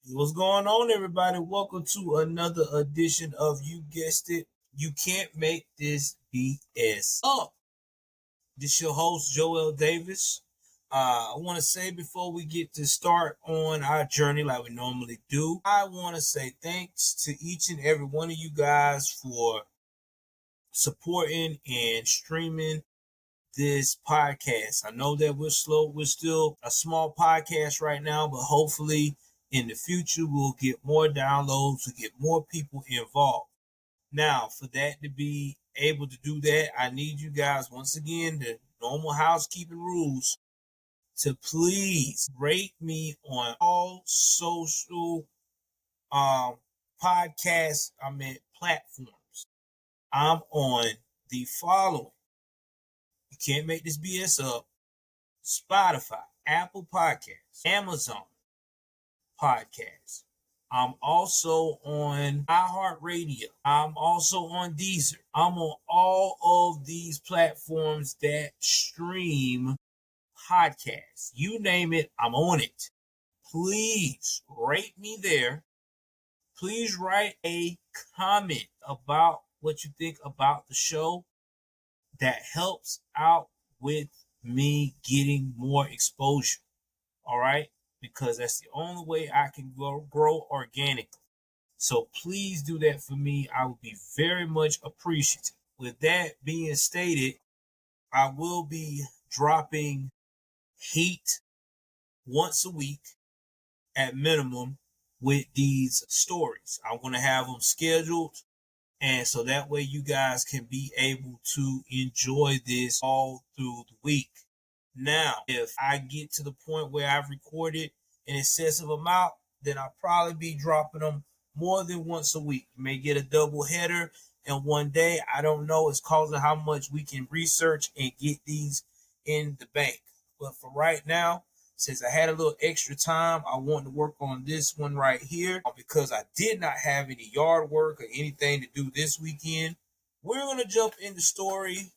What's going on, everybody? Welcome to another edition of You Guessed It. You Can't Make This BS Up. This your host, Joel Davis. I want to say before we get to start on our journey like we normally do, I want to say thanks to each and every one of you guys for supporting and streaming this podcast. I know that we're slow. We're still a small podcast right now, but hopefully in the future we'll get more downloads, we'll get more people involved. Now, for that to be able to do that, I need you guys, once again, the normal housekeeping rules, to please rate me on all social podcast platforms. I'm on the following. You can't make this BS up. Spotify, Apple Podcasts, Amazon Podcasts. I'm also on iHeartRadio. I'm also on Deezer. I'm on all of these platforms that stream podcasts. You name it, I'm on it. Please rate me there. Please write a comment about what you think about the show. That helps out with me getting more exposure. All right? Because that's the only way I can grow organically. So please do that for me. I would be very much appreciative. With that being stated, I will be dropping heat once a week at minimum with these stories. I'm going to have them scheduled. And so that way you guys can be able to enjoy this all through the week. Now, if I get to the point where I've recorded an excessive amount, then I'll probably be dropping them more than once a week. You may get a double header in one day. I don't know. It's causing how much we can research and get these in the bank. But for right now, since I had a little extra time, I wanted to work on this one right here because I did not have any yard work or anything to do this weekend. We're going to jump in the story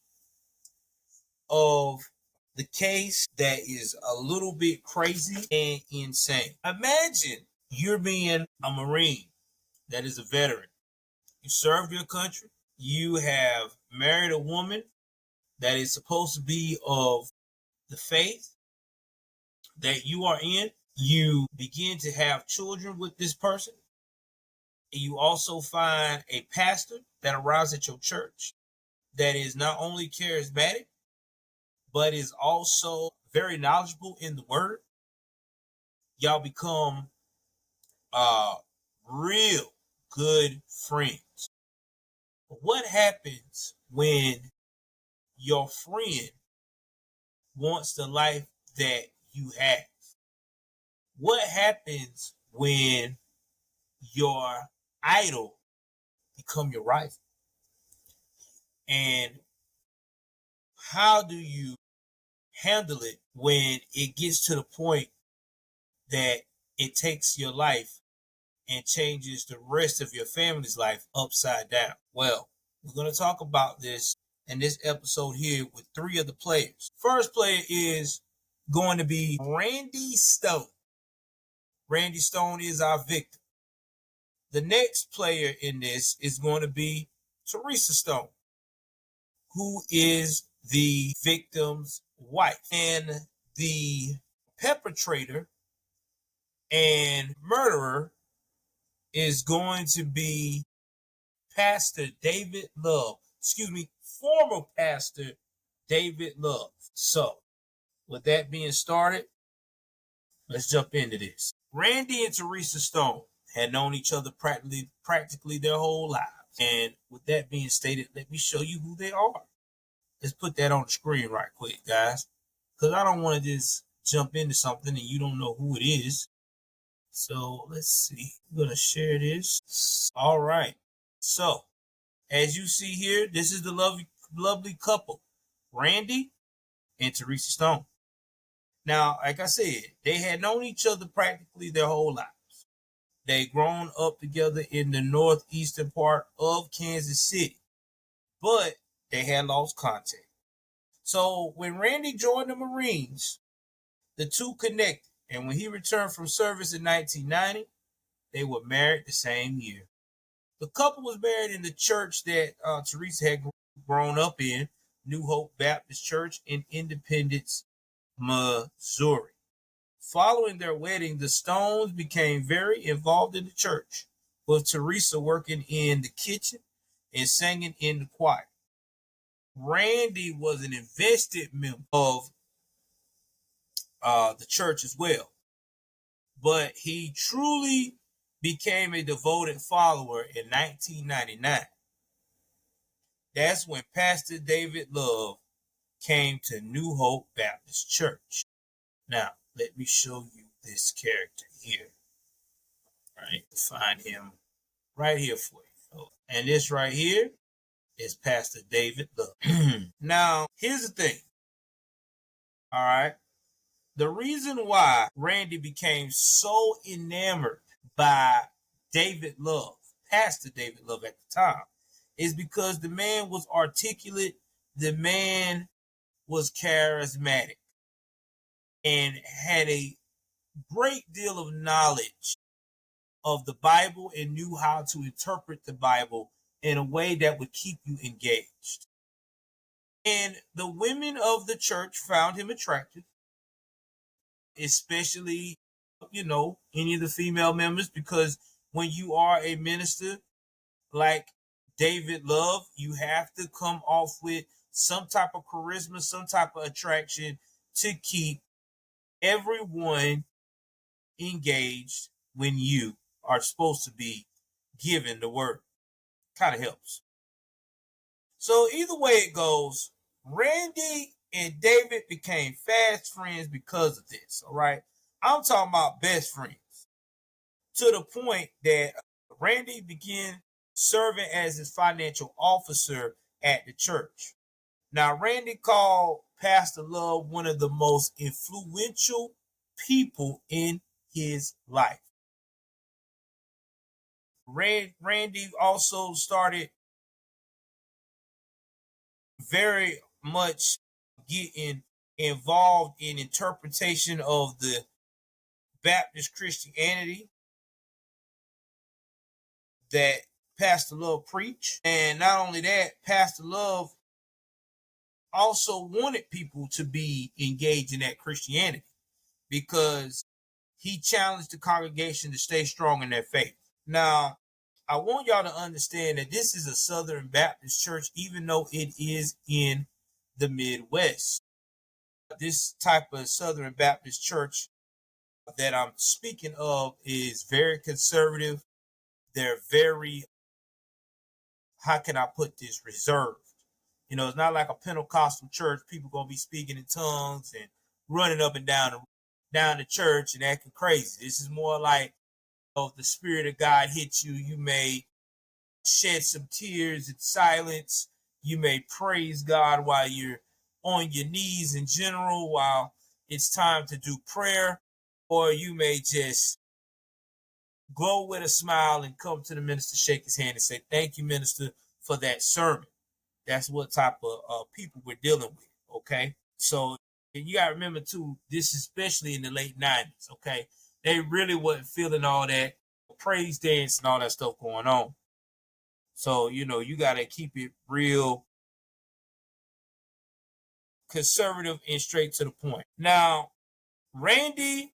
of the case that is a little bit crazy and insane. Imagine you're being a Marine that is a veteran. You served your country. You have married a woman that is supposed to be of the faith that you are in. You begin to have children with this person. You also find a pastor that arrives at your church that is not only charismatic, but is also very knowledgeable in the word. Y'all become real good friends. But what happens when your friend wants the life that you have? What happens when your idol become your rival? And how do you handle it when it gets to the point that it takes your life and changes the rest of your family's life upside down? Well, we're going to talk about this in this episode here with three of the players. First player is going to be Randy Stone. Randy Stone is our victim. The next player in this is going to be Teresa Stone, who is the victim's wife. And the perpetrator and murderer is going to be Pastor David Love. Former Pastor David Love. So, with that being started, let's jump into this. Randy and Teresa Stone had known each other practically their whole lives. And with that being stated, let me show you who they are. Let's put that on the screen right quick, guys. Because I don't want to just jump into something and you don't know who it is. So let's see. I'm going to share this. All right. So, as you see here, this is the lovely couple, Randy and Teresa Stone. Now, like I said, they had known each other practically their whole lives. They'd grown up together in the northeastern part of Kansas City, but they had lost contact. So when Randy joined the Marines, the two connected. And when he returned from service in 1990, They were married the same year. The couple was married in the church that Teresa had grown up in, New Hope Baptist Church in Independence, Missouri. Following their wedding, the Stones became very involved in the church, with Teresa working in the kitchen and singing in the choir. Randy was an invested member of the church as well, but he truly became a devoted follower in 1999. That's when Pastor David Love came to New Hope Baptist Church. Now, let me show you this character here. Right, find him right here for you. And this right here is Pastor David Love. Now, here's the thing. All right. The reason why Randy became so enamored by David Love, Pastor David Love at the time, is because the man was articulate, the man was charismatic, and had a great deal of knowledge of the Bible and knew how to interpret the Bible in a way that would keep you engaged. And the women of the church found him attractive, especially, any of the female members, because when you are a minister like David Love, you have to come off with some type of charisma, some type of attraction to keep everyone engaged when you are supposed to be given the word. Kind of helps. So either way it goes, Randy and David became fast friends because of this. All right. I'm talking about best friends, to the point that Randy began serving as his financial officer at the church. Now, Randy called Pastor Love one of the most influential people in his life. Randy also started very much getting involved in interpretation of the Baptist Christianity that Pastor Love preached. And not only that, Pastor Love also wanted people to be engaged in that Christianity because he challenged the congregation to stay strong in their faith. Now, I want y'all to understand that this is a Southern Baptist church, even though it is in the Midwest. This type of Southern Baptist church that I'm speaking of is very conservative. They're very, how can I put this, reserved. It's not like a Pentecostal church. People going to be speaking in tongues and running up and down the church and acting crazy. This is more like, if the Spirit of God hits you, you may shed some tears in silence. You may praise God while you're on your knees in general, while it's time to do prayer. Or you may just go with a smile and come to the minister, shake his hand and say, "Thank you, minister, for that sermon." That's what type of people we're dealing with, okay? So you got to remember, too, this is especially in the late 90s, okay? They really wasn't feeling all that praise dance and all that stuff going on. So, you got to keep it real conservative and straight to the point. Now, Randy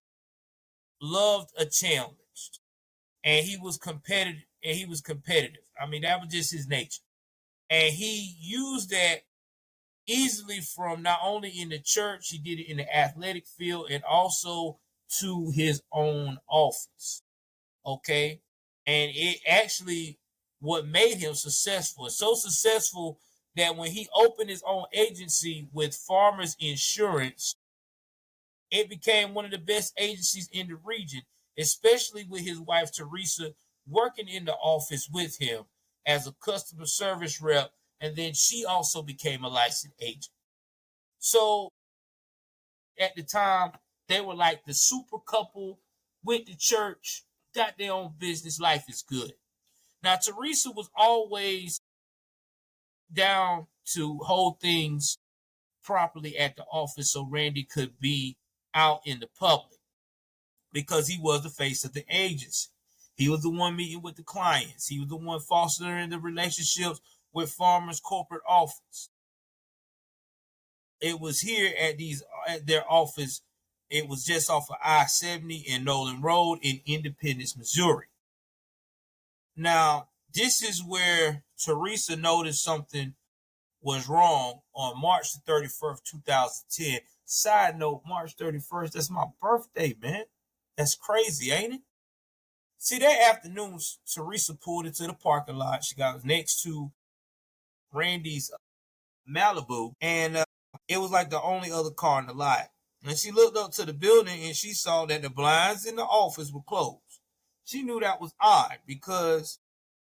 loved a challenge, and he was competitive. I mean, that was just his nature. And he used that easily from not only in the church, he did it in the athletic field and also to his own office. Okay. And it actually what made him successful. So successful that when he opened his own agency with Farmers Insurance, it became one of the best agencies in the region, especially with his wife Teresa working in the office with him as a customer service rep. And then she also became a licensed agent. So at the time, they were like the super couple, went to church, got their own business, life is good. Now, Teresa was always down to hold things properly at the office so Randy could be out in the public because he was the face of the agency. He was the one meeting with the clients. He was the one fostering the relationships with farmers' corporate office. It was here at their office. It was just off of I-70 and Nolan Road in Independence, Missouri. Now, this is where Teresa noticed something was wrong on March the 31st, 2010. Side note, March 31st, that's my birthday, man. That's crazy, ain't it? See, that afternoon, Teresa pulled into the parking lot. She got next to Randy's Malibu, and it was like the only other car in the lot. And she looked up to the building and she saw that the blinds in the office were closed. She knew that was odd because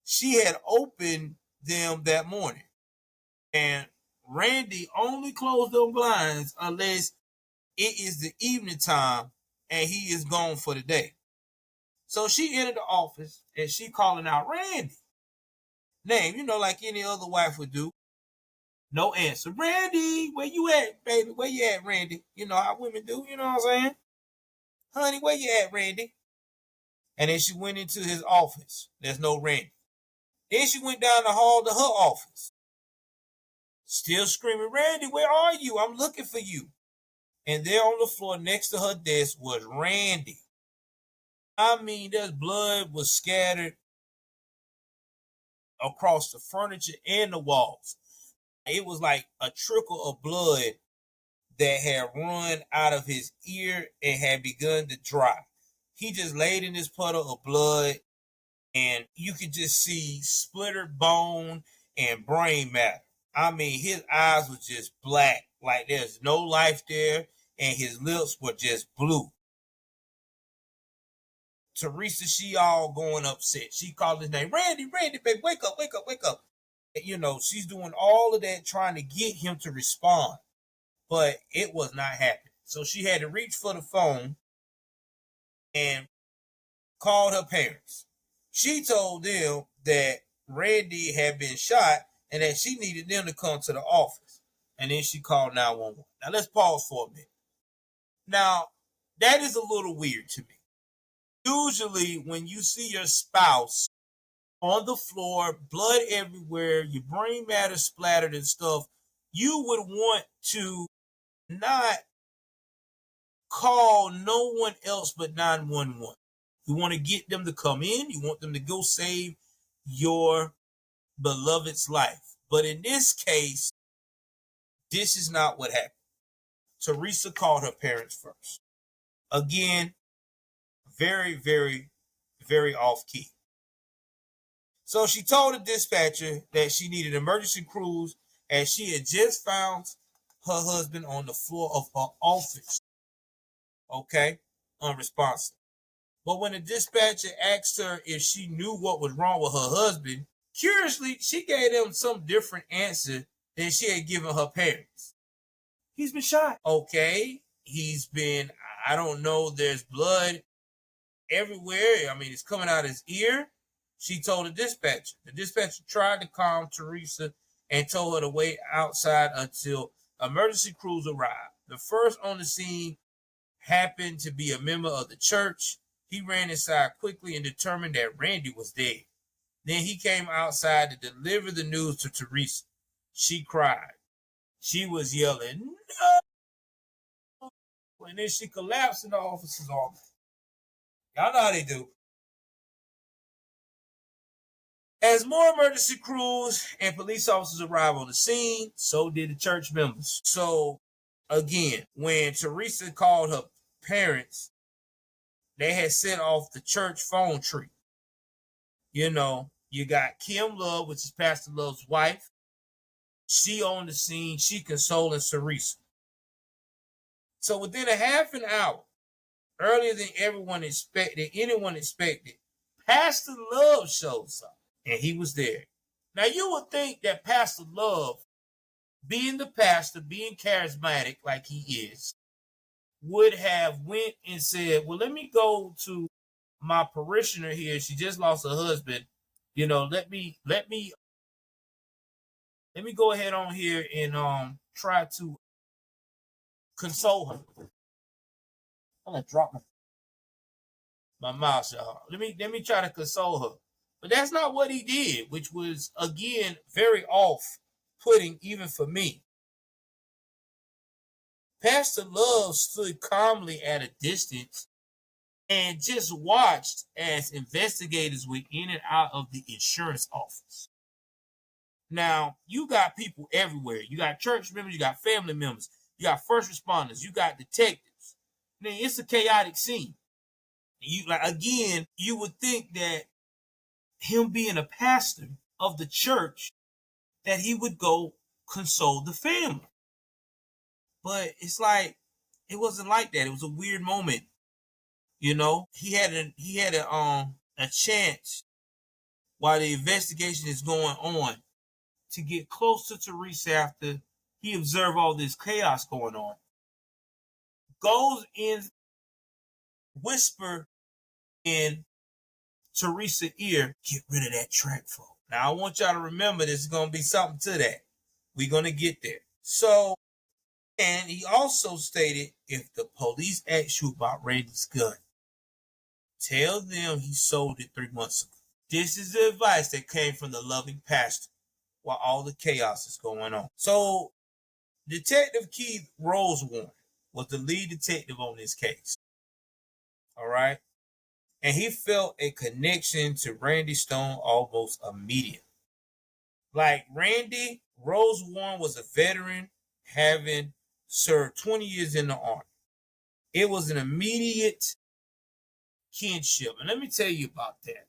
she had opened them that morning. And Randy only closed them blinds unless it is the evening time and he is gone for the day. So she entered the office and she calling out Randy. Name, like any other wife would do. No answer. Randy, where you at, baby? Where you at, Randy? You know how women do, you know what I'm saying? Honey, where you at, Randy? And then she went into his office. There's no Randy. Then she went down the hall to her office. Still screaming, Randy, where are you? I'm looking for you. And there on the floor next to her desk was Randy. I mean, there's blood was scattered across the furniture and the walls. It was like a trickle of blood that had run out of his ear and had begun to dry. He just laid in this puddle of blood, and you could just see splintered bone and brain matter. I mean, his eyes were just black, like there's no life there, and his lips were just blue. Teresa, she all going upset. She called his name, Randy, Randy, baby, wake up, wake up, wake up. She's doing all of that trying to get him to respond, but it was not happening. So she had to reach for the phone and called her parents. She told them that Randy had been shot and that she needed them to come to the office. And then she called 911. Now let's pause for a minute. Now, that is a little weird to me. Usually, when you see your spouse on the floor, blood everywhere, your brain matter splattered and stuff, you would want to not call no one else but 911. You want to get them to come in. You want them to go save your beloved's life. But in this case, this is not what happened. Teresa called her parents first. Again, very, very, very off key. So she told the dispatcher that she needed emergency crews as she had just found her husband on the floor of her office. Okay, unresponsive. But when the dispatcher asked her if she knew what was wrong with her husband, curiously, she gave them some different answer than she had given her parents. He's been shot. Okay, I don't know, there's blood everywhere. I mean, it's coming out his ear. She told the dispatcher. The dispatcher tried to calm Teresa and told her to wait outside until emergency crews arrived. The first on the scene happened to be a member of the church. He ran inside quickly and determined that Randy was dead. Then he came outside to deliver the news to Teresa. She cried. She was yelling, no! And then she collapsed in the officer's arms. Y'all know how they do. As more emergency crews and police officers arrived on the scene, so did the church members. So, again, when Teresa called her parents, they had set off the church phone tree. You got Kim Love, which is Pastor Love's wife. She on the scene. She consoling Teresa. So within a half an hour, earlier than anyone expected, Pastor Love shows up, and he was there. Now you would think that Pastor Love, being the pastor, being charismatic like he is, would have went and said, well, let me go to my parishioner here. She just lost her husband. Let me go ahead on here and try to console her. I'm gonna drop my My mouth, y'all. Let me try to console her. But that's not what he did, which was again very off-putting even for me. Pastor Love stood calmly at a distance and just watched as investigators went in and out of the insurance office. Now, you got people everywhere. You got church members, you got family members, you got first responders, you got detectives. Now, it's a chaotic scene. You would think that him being a pastor of the church, that he would go console the family. But it's like it wasn't like that. It was a weird moment. He had a chance while the investigation is going on to get close to Teresa after he observed all this chaos going on. Goes in, whisper in Teresa's ear, get rid of that track phone. Now I want y'all to remember there's going to be something to that. We're going to get there. So, and he also stated, if the police ask you about Randy's gun, tell them he sold it 3 months ago. This is the advice that came from the loving pastor while all the chaos is going on. So, Detective Keith Rosewood was the lead detective on this case. All right. And he felt a connection to Randy Stone almost immediately. Like Randy, Rosewood was a veteran, having served 20 years in the Army. It was an immediate kinship. And let me tell you about that.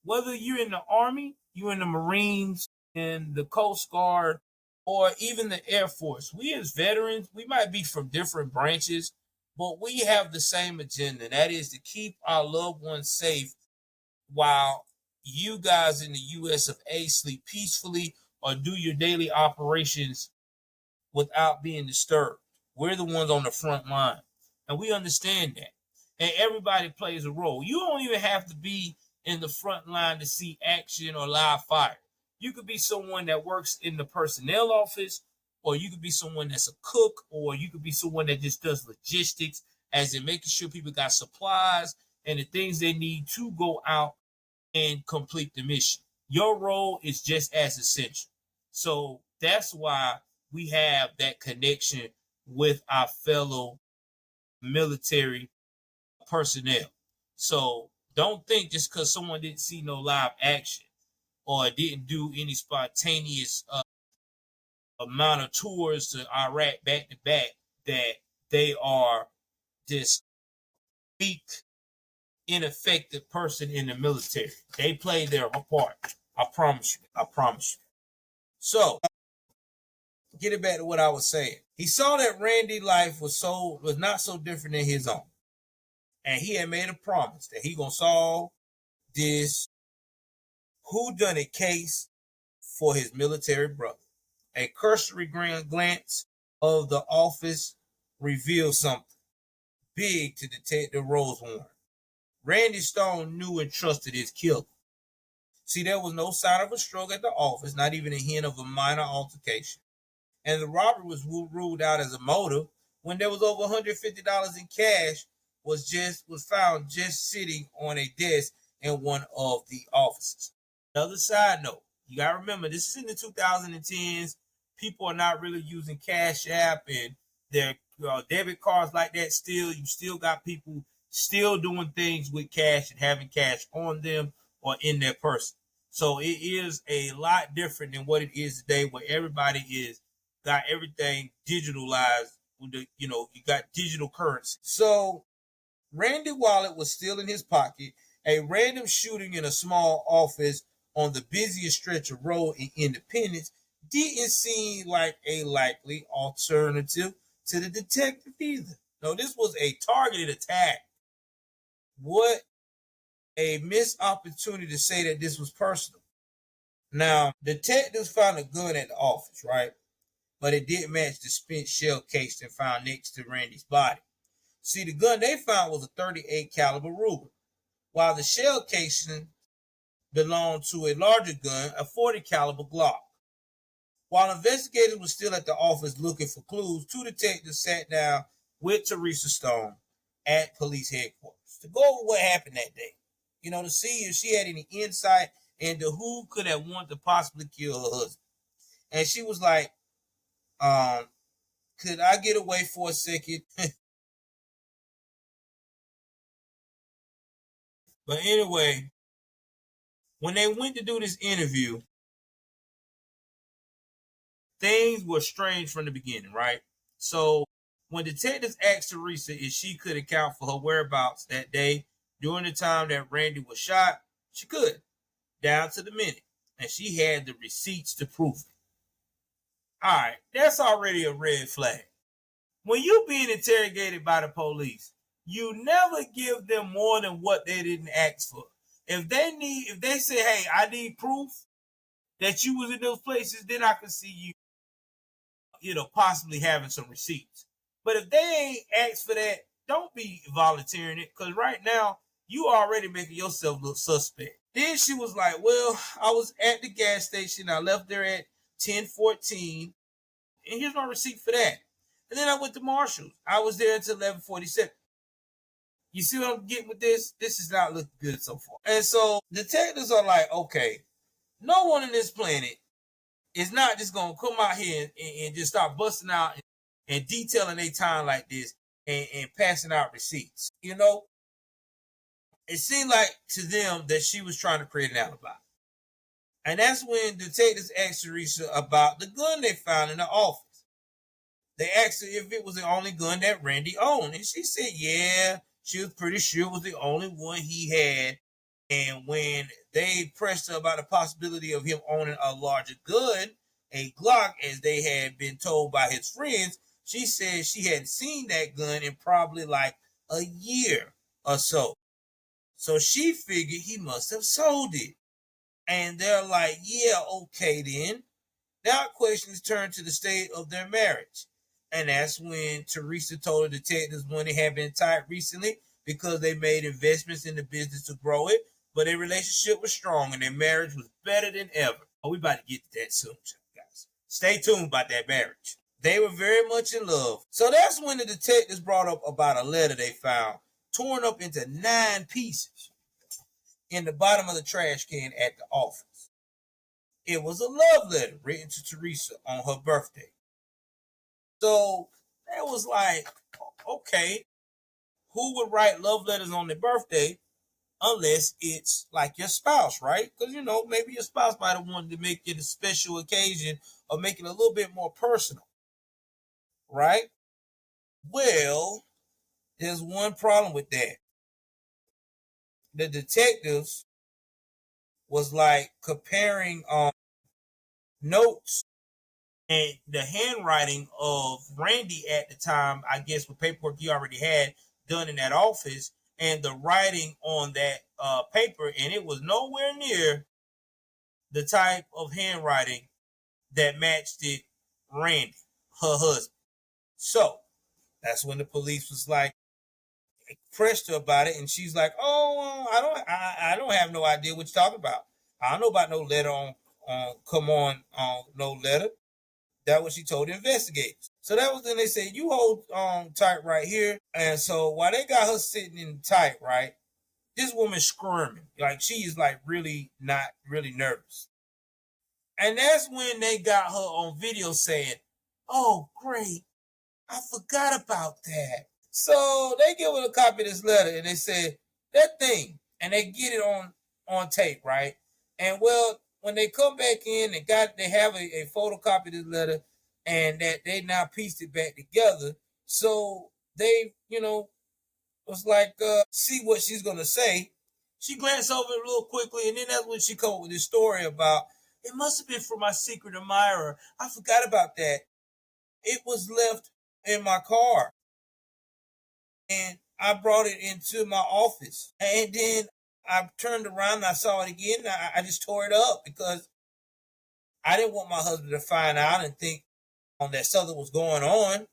Whether you're in the Army, you're in the Marines, in the Coast Guard, or even the Air Force, we as veterans, we might be from different branches, but we have the same agenda. That is to keep our loved ones safe while you guys in the US of A sleep peacefully or do your daily operations without being disturbed. We're the ones on the front line, and we understand that. And everybody plays a role. You don't even have to be in the front line to see action or live fire. You could be someone that works in the personnel office, or you could be someone that's a cook, or you could be someone that just does logistics, as in making sure people got supplies and the things they need to go out and complete the mission. Your role is just as essential. So that's why we have that connection with our fellow military personnel. So don't think just because someone didn't see no live action or didn't do any spontaneous amount of tours to Iraq back to back that they are this weak, ineffective person in the military. They play their part. I promise you. I promise you. So, get it back to what I was saying. He saw that Randy's life was not so different than his own. And he had made a promise that he gonna solve this whodunit case for his military brother. A cursory glance of the office revealed something big to Detective Rosewood. Randy Stone knew and trusted his killer. See, there was no sign of a struggle at the office, not even a hint of a minor altercation. And the robbery was ruled out as a motive when there was over $150 in cash was found just sitting on a desk in one of the offices. Another side note, you gotta remember this is in the 2010s. People are not really using Cash App and their debit cards like that. You still got people still doing things with cash and having cash on them or in their person. So it is a lot different than what it is today, where everybody is got everything digitalized. You got digital currency. So Randy wallet was still in his pocket. A random shooting in a small office on the busiest stretch of road in Independence didn't seem like a likely alternative to the detective either. No, this was a targeted attack. What a missed opportunity to say that this was personal. Now, detectives found a gun at the office, right? But it didn't match the spent shell casing found next to Randy's body. See, the gun they found was a 38 caliber Ruger, while the shell casing belonged to a larger gun, a 40 caliber Glock. While investigators were still at the office looking for clues, two detectives sat down with Teresa Stone at police headquarters to go over what happened that day. To see if she had any insight into who could have wanted to possibly kill her husband. And she was like, could I get away for a second? But anyway, when they went to do this interview, things were strange from the beginning, right? So when detectives asked Teresa if she could account for her whereabouts that day during the time that Randy was shot, she could, down to the minute. And she had the receipts to prove it. All right, that's already a red flag. When you are being interrogated by the police, you never give them more than what they didn't ask for. If they say, hey, I need proof that you was in those places, then I can see you, possibly having some receipts. But if they ain't asked for that, don't be volunteering it, because right now you already making yourself look suspect. Then she was like, well, I was at the gas station. I left there at 10:14, and here's my receipt for that. And then I went to Marshall's. I was there until 11:47. You see what I'm getting with this? This is not looking good so far. And so detectives are like, okay, no one on this planet is not just going to come out here and just start busting out and detailing their time like this and passing out receipts. It seemed like to them that she was trying to create an alibi. And that's when detectives asked Teresa about the gun they found in the office. They asked her if it was the only gun that Randy owned. And she said, yeah, she was pretty sure it was the only one he had. And when they pressed her about the possibility of him owning a larger gun, a Glock, as they had been told by his friends, she said she hadn't seen that gun in probably like a year or so. So she figured he must have sold it. And they're like, yeah, okay then. Now questions turn to the state of their marriage. And that's when Teresa told the detectives money had been tight recently because they made investments in the business to grow it, but their relationship was strong and their marriage was better than ever. Oh, we about to get to that soon, guys. Stay tuned about that marriage. They were very much in love. So that's when the detectives brought up about a letter they found, torn up into 9 pieces in the bottom of the trash can at the office. It was a love letter written to Teresa on her birthday. So that was like, okay, who would write love letters on their birthday unless it's like your spouse, right? Because, maybe your spouse might have wanted to make it a special occasion or make it a little bit more personal, right? Well, there's one problem with that. The detectives was like comparing notes and the handwriting of Randy at the time, I guess with paperwork he already had done in that office, and the writing on that paper, and it was nowhere near the type of handwriting that matched it Randy, her husband. So that's when the police was like pressed her about it, and she's like, "Oh, I don't have no idea what you're talking about. I don't know about no letter on no letter." That was what she told the investigators. So that was then they said, you hold tight right here. And so while they got her sitting in tight, right, this woman squirming. Like she is like really not really nervous. And that's when they got her on video saying, oh, great. I forgot about that. So they give her a copy of this letter and they said, that thing. And they get it on tape, right? And well, when they come back in and they have a photocopy of this letter and that they now pieced it back together. So they, was like, see what she's gonna say. She glanced over it real quickly, and then that's when she come up with this story about it must have been for my secret admirer. I forgot about that. It was left in my car, and I brought it into my office, and then I turned around and I saw it again. And I just tore it up because I didn't want my husband to find out and think that something was going on.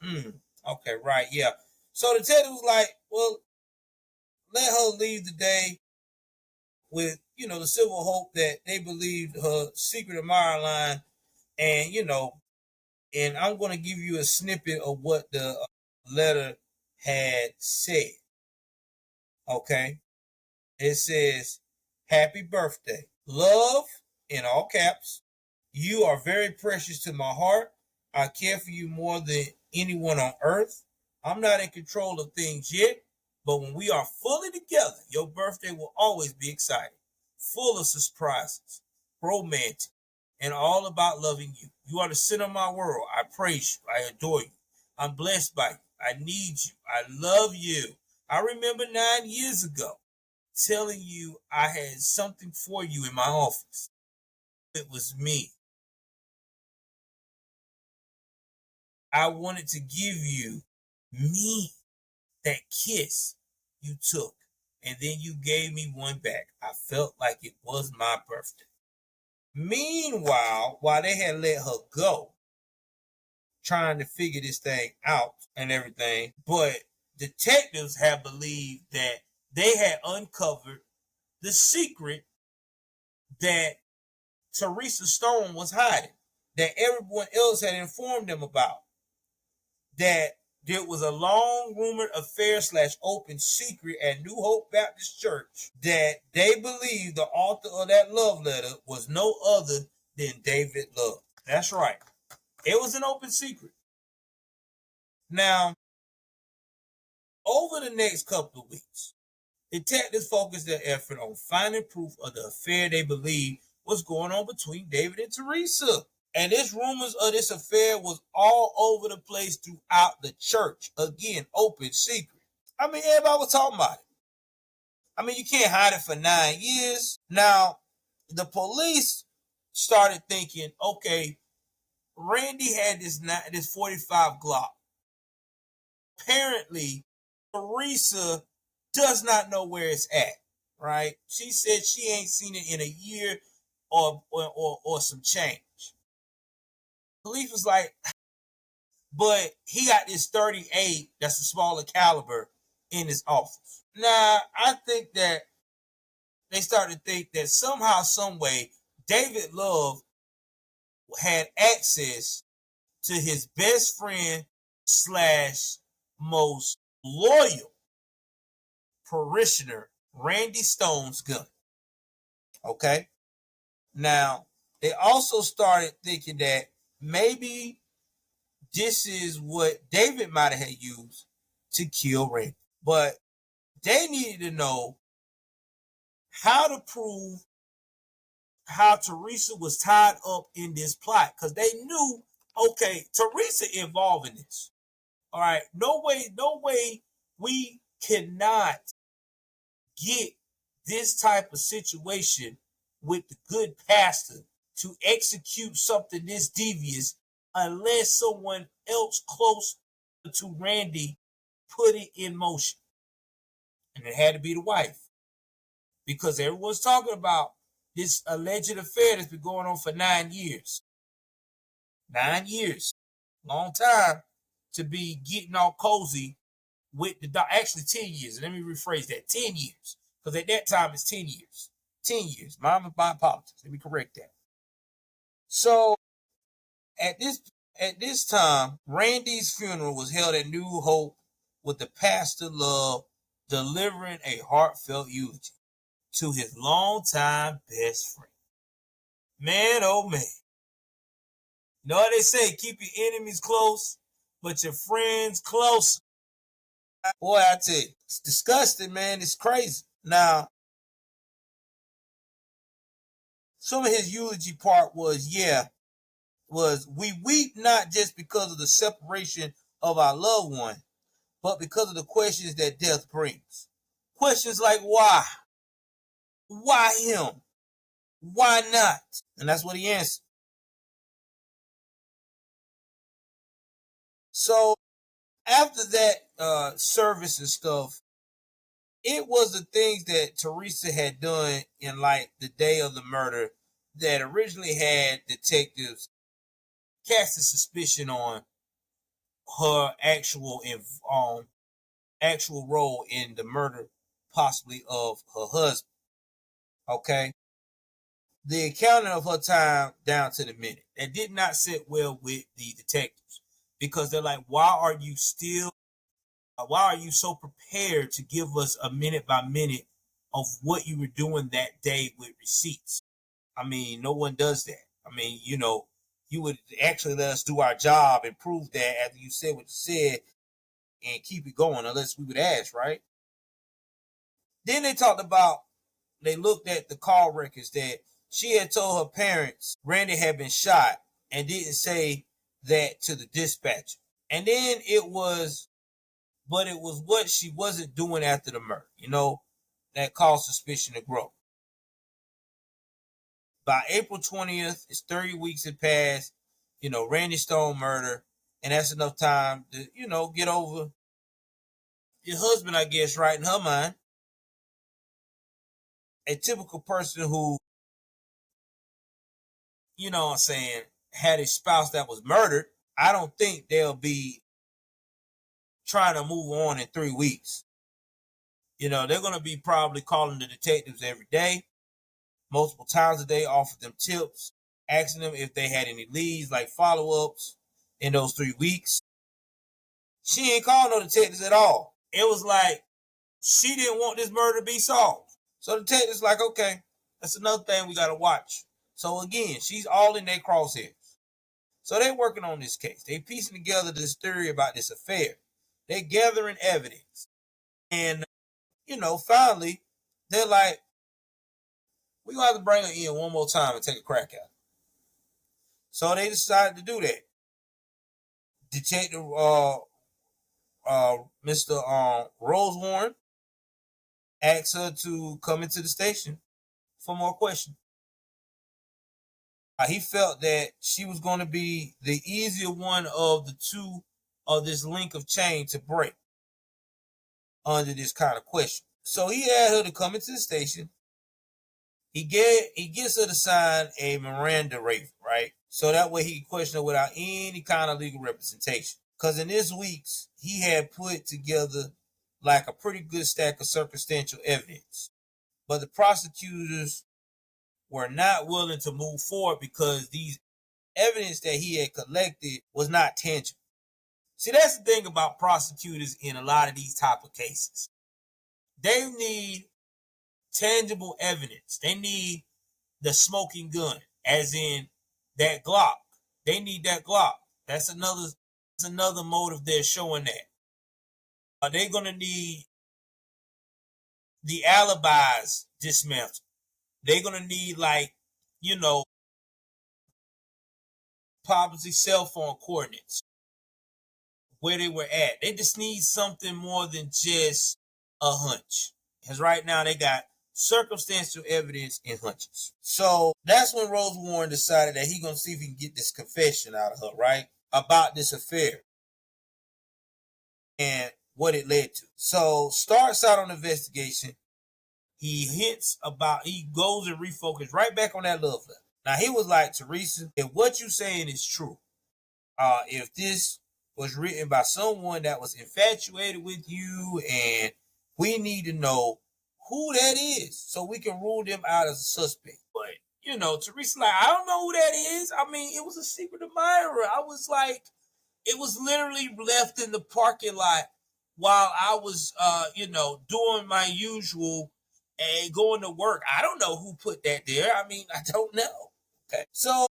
Okay, right, yeah. So the detective was like, well, let her leave the day with, the civil hope that they believed her secret admirer line. And, and I'm going to give you a snippet of what the letter had said. Okay. It says, "Happy birthday. Love," in all caps. "You are very precious to my heart. I care for you more than anyone on earth. I'm not in control of things yet, but when we are fully together, your birthday will always be exciting, full of surprises, romantic, and all about loving you. You are the center of my world. I praise you. I adore you. I'm blessed by you. I need you. I love you. I remember 9 years ago telling you I had something for you in my office. It was me. I wanted to give you me, that kiss you took, and then you gave me one back. I felt like it was my birthday." Meanwhile, while they had let her go, trying to figure this thing out and everything, but detectives have believed that they had uncovered the secret that Teresa Stone was hiding, that everyone else had informed them about, that there was a long rumored affair slash open secret at New Hope Baptist Church, that they believed the author of that love letter was no other than David Love. That's right. It was an open secret. Now, over the next couple of weeks, detectives focused their effort on finding proof of the affair they believed was going on between David and Teresa. And this rumors of this affair was all over the place throughout the church. Again, open secret. I mean, everybody was talking about it. I mean, you can't hide it for 9 years. Now, the police started thinking, okay, Randy had this 45 Glock. Apparently, Teresa does not know where it's at, right? She said she ain't seen it in a year or some change. Police was like, but he got this 38 that's a smaller caliber in his office. Now, I think that they started to think that somehow, some way, David Love had access to his best friend slash most loyal parishioner, Randy Stone's gun. Okay? Now, they also started thinking that maybe this is what David might have used to kill Randy. But they needed to know how to prove how Teresa was tied up in this plot, because they knew, okay, Teresa involved in this. All right, no way we cannot get this type of situation with the good pastor to execute something this devious unless someone else close to Randy put it in motion. And it had to be the wife, because everyone's talking about this alleged affair that's been going on for 9 years. 9 years, long time to be getting all cozy with the dog. Actually, 10 years. Let me rephrase that: 10 years, because at that time it's 10 years. 10 years. My apologies. Let me correct that. So at this time, Randy's funeral was held at New Hope, with the pastor Love delivering a heartfelt eulogy to his longtime best friend. Man, oh man. You know what they say? Keep your enemies close, but your friends close. Boy, I tell you, it's disgusting, man. It's crazy. Now, some of his eulogy part was we weep not just because of the separation of our loved one, but because of the questions that death brings. Questions like why? Why him? Why not? And that's what he answered. So after that service and stuff, it was the things that Teresa had done in like the day of the murder that originally had detectives casting suspicion on her actual role in the murder, possibly of her husband. Okay, the accounting of her time down to the minute that did not sit well with the detectives, because they're like, why are you still Why are you so prepared to give us a minute by minute of what you were doing that day with receipts? I mean, no one does that. I mean, you would actually let us do our job and prove that after you said what you said and keep it going, unless we would ask, right? Then they looked at the call records that she had told her parents Randy had been shot and didn't say that to the dispatcher. And then it was what she wasn't doing after the murder, that caused suspicion to grow. By April 20th, it's 30 weeks had passed, Randy Stone murder, and that's enough time to, get over your husband, I guess, right in her mind. A typical person who, what I'm saying, had a spouse that was murdered, I don't think they'll be trying to move on in 3 weeks. They're going to be probably calling the detectives every day, multiple times a day, offer them tips, asking them if they had any leads, like follow-ups in those 3 weeks. She ain't called no detectives at all. It was like she didn't want this murder to be solved. So the detectives like, okay, that's another thing we got to watch. So again, she's all in their crosshairs. So they're working on this case. They piecing together this theory about this affair. They're gathering evidence. And, finally, they're like, we're going to have to bring her in one more time and take a crack at her. So they decided to do that. Detective Mr. Rosewood asked her to come into the station for more questions. He felt that she was going to be the easier one of the two of this link of chain to break under this kind of question. So he had her to come into the station. He gets her to sign a Miranda waiver, right? So that way he can question her without any kind of legal representation. Because in this week's, he had put together like a pretty good stack of circumstantial evidence. But the prosecutors were not willing to move forward because these evidence that he had collected was not tangible. See, that's the thing about prosecutors in a lot of these type of cases. They need tangible evidence. They need the smoking gun, as in that Glock. They need that Glock. That's another motive they're showing that. They're gonna need the alibis dismantled. They're gonna need probably cell phone coordinates, where they were at. They just need something more than just a hunch. Because right now they got circumstantial evidence and hunches. So that's when Rose Warren decided that he's going to see if he can get this confession out of her, right? About this affair and what it led to. So starts out on the investigation. He goes and refocuses right back on that love letter. Now he was like, Teresa, if what you saying is true, if this was written by someone that was infatuated with you, and we need to know who that is so we can rule them out as a suspect. But, Teresa like, I don't know who that is. I mean, it was a secret admirer. I was like, it was literally left in the parking lot while I was, doing my usual and going to work. I don't know who put that there. I mean, I don't know. Okay. So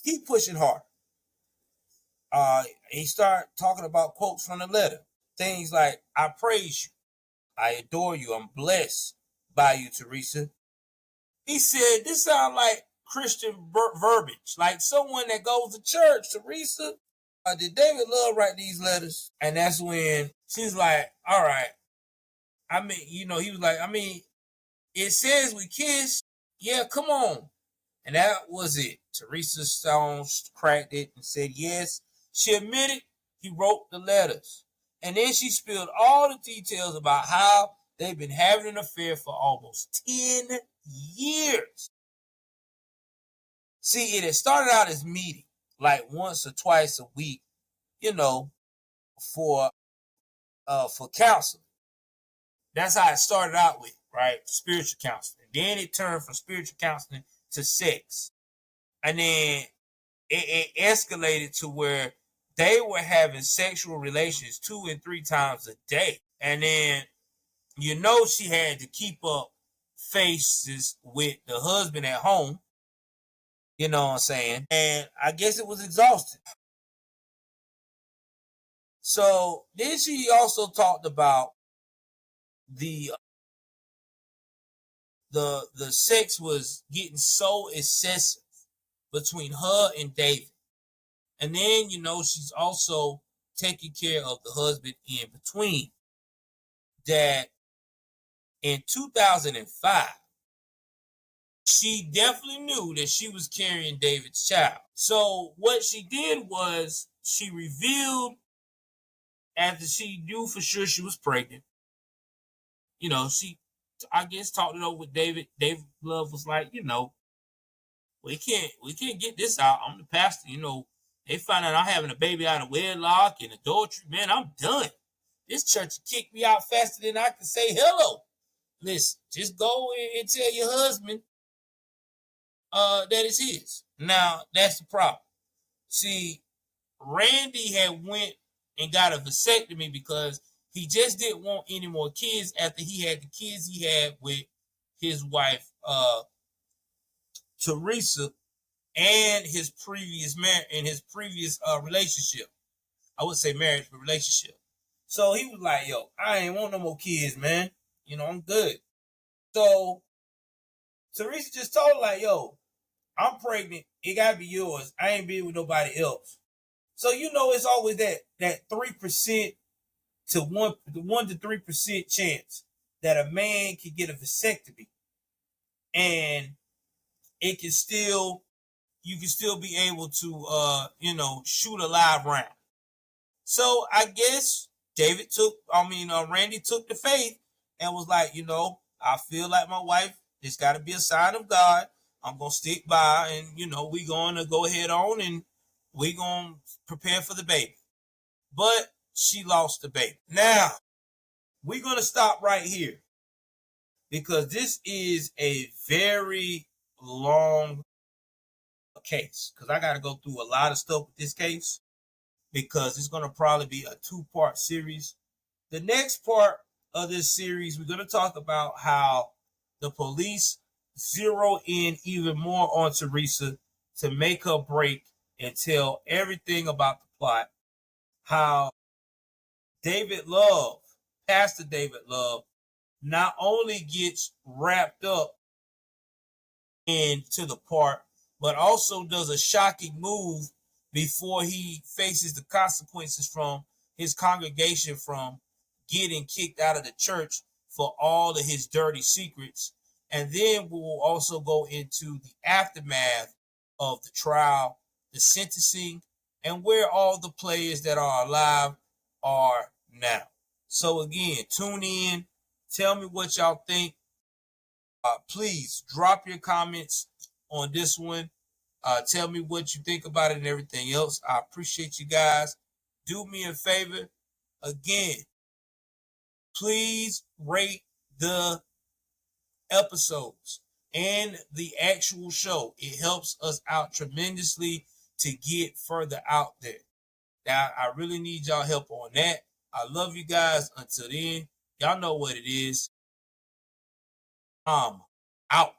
keep pushing hard. He started talking about quotes from the letter. Things like, I praise you. I adore you. I'm blessed by you, Teresa. He said, this sounds like Christian verbiage, like someone that goes to church, Teresa. Did David Love write these letters? And that's when she's like, all right. I mean, he was like, I mean, it says we kissed. Yeah, come on. And that was it. Teresa Stone cracked it and said yes. She admitted he wrote the letters. And then she spilled all the details about how they've been having an affair for almost 10 years. See, it had started out as meeting, like once or twice a week, for counseling. That's how it started out with, right? Spiritual counseling. Then it turned from spiritual counseling to sex. And then it escalated to where they were having sexual relations 2 and 3 times a day. And then, she had to keep up faces with the husband at home. You know what I'm saying? And I guess it was exhausting. So then she also talked about the the sex was getting so excessive between her and David. And then, she's also taking care of the husband in between. That in 2005, she definitely knew that she was carrying David's child. So what she did was she revealed, after she knew for sure she was pregnant, she, I guess, talked it over with David. David Love was like, we can't get this out. I'm the pastor. They find out I'm having a baby out of wedlock and adultery. Man, I'm done. This church kicked me out faster than I can say hello. Listen, just go and tell your husband that it's his. Now, that's the problem. See, Randy had went and got a vasectomy because he just didn't want any more kids after he had the kids he had with his wife, Teresa, and his previous relationship. I would say marriage, but relationship. So he was like, yo, I ain't want no more kids, man. I'm good. So Teresa just told him, like, yo, I'm pregnant. It gotta be yours. I ain't being with nobody else. So it's always that 3% to 1 to 3% chance that a man can get a vasectomy, and it can still you can still be able to shoot a live round. So I guess Randy took the faith and was like, I feel like my wife, it's got to be a sign of God. I'm going to stick by, and, we're going to go ahead on and we're going to prepare for the baby. But she lost the baby. Now, we're going to stop right here because this is a very long case, because I got to go through a lot of stuff with this case, because it's going to probably be a 2-part series. The next part of this series, we're going to talk about how the police zero in even more on Teresa to make her break and tell everything about the plot. How David Love, Pastor David Love, not only gets wrapped up into the part, but also does a shocking move before he faces the consequences from his congregation from getting kicked out of the church for all of his dirty secrets. And then we will also go into the aftermath of the trial, the sentencing, and where all the players that are alive are now. So again, tune in. Tell me what y'all think. Please drop your comments on this one. Tell me what you think about it and everything else. I appreciate you guys. Do me a favor. Again, please rate the episodes and the actual show. It helps us out tremendously to get further out there. Now, I really need y'all help on that. I love you guys. Until then, y'all know what it is. I'm out.